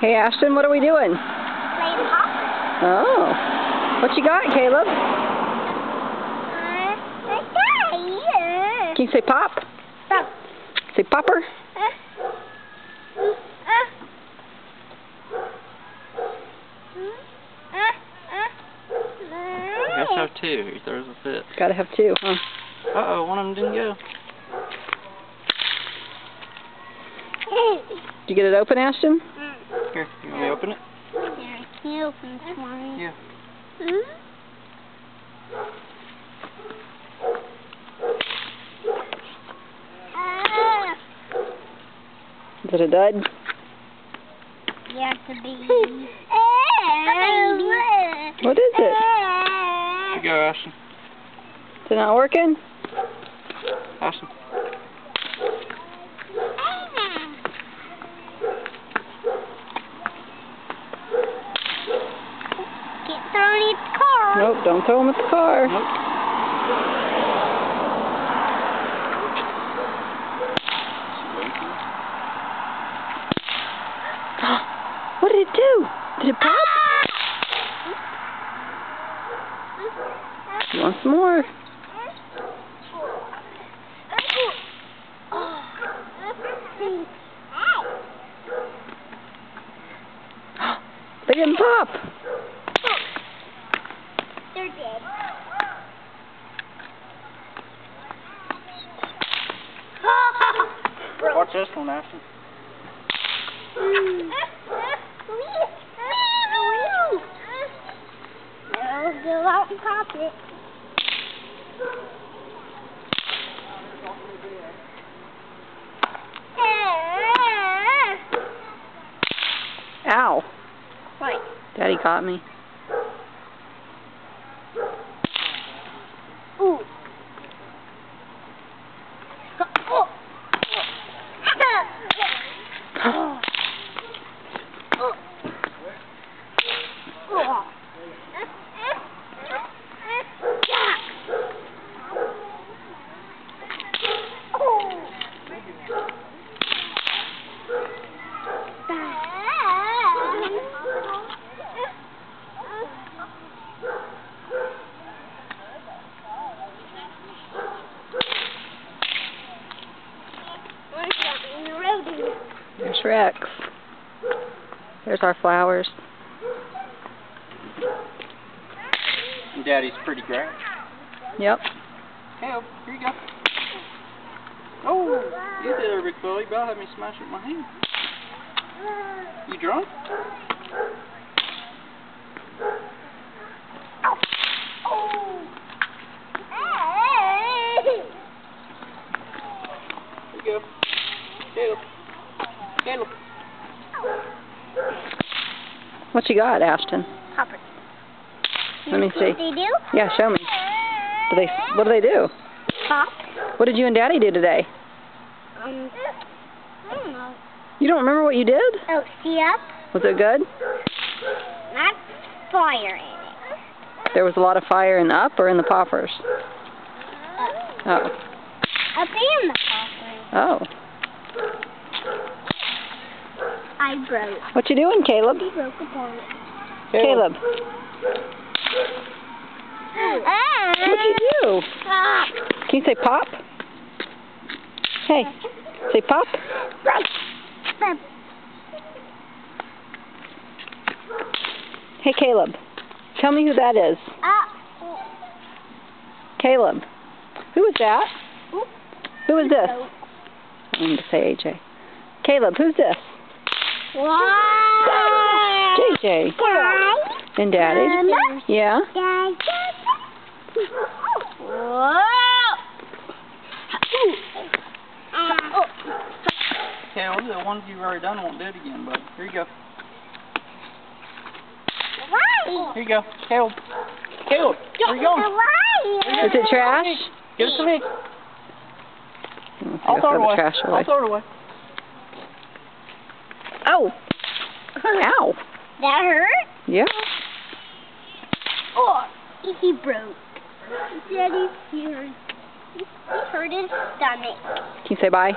Hey Ashton, what are we doing? Playing pop. Oh. What you got, Caleb? Can you say pop? Pop. Say popper? You have to have two. He throws a fit. Gotta have two, huh? Uh-oh, one of them didn't go. Did you get it open, Ashton? Here, you want me to open it? Yeah, can you open this for me? Yeah. Is it a dud? You have to be. What is it? Here you go, Ashton. Is it not working? Ashton. Get thrown in the car. Nope, don't throw them at the car. Nope. What did it do? Did it pop? You want some more? They didn't pop. They're dead. Watch this one, Ashton. No, go out and pop it. Ow. What? Daddy got me. Ooh. There's Rex. There's our flowers. And Daddy's pretty grass. Yep. Caleb, here you go. Oh, you did there, big fella. You about had me smash it with my hand. You drunk? Here you go. Caleb. Caleb. What you got, Ashton? Popper. Let me see. What they do? Yeah, show me. What do they do? Pop. What did you and Daddy do today? I don't know. You don't remember what you did? Oh, see up? Was it good? Not fire in it. There was a lot of fire in the up or in the poppers? Oh. Up in the popper. Oh. I broke. What you doing, Caleb? He broke apart. Caleb. What'd you do? Pop. Can you say pop? Hey, say pop. Hey, Caleb. Tell me who that is. Caleb. Who is that? Who is this? I'm going to say AJ. Caleb, who's this? JJ. And Daddy. Yeah? Caleb, the ones you've already done won't do it again, bud. Here you go. Here you go. Caleb. Caleb, where you going? Is it trash? Give it to me. Let's I'll go throw it away. trash away. I'll throw it away. Oh! Ow! That hurt? Yeah. Oh, he broke. Daddy's here. He hurt his stomach. Can you say bye?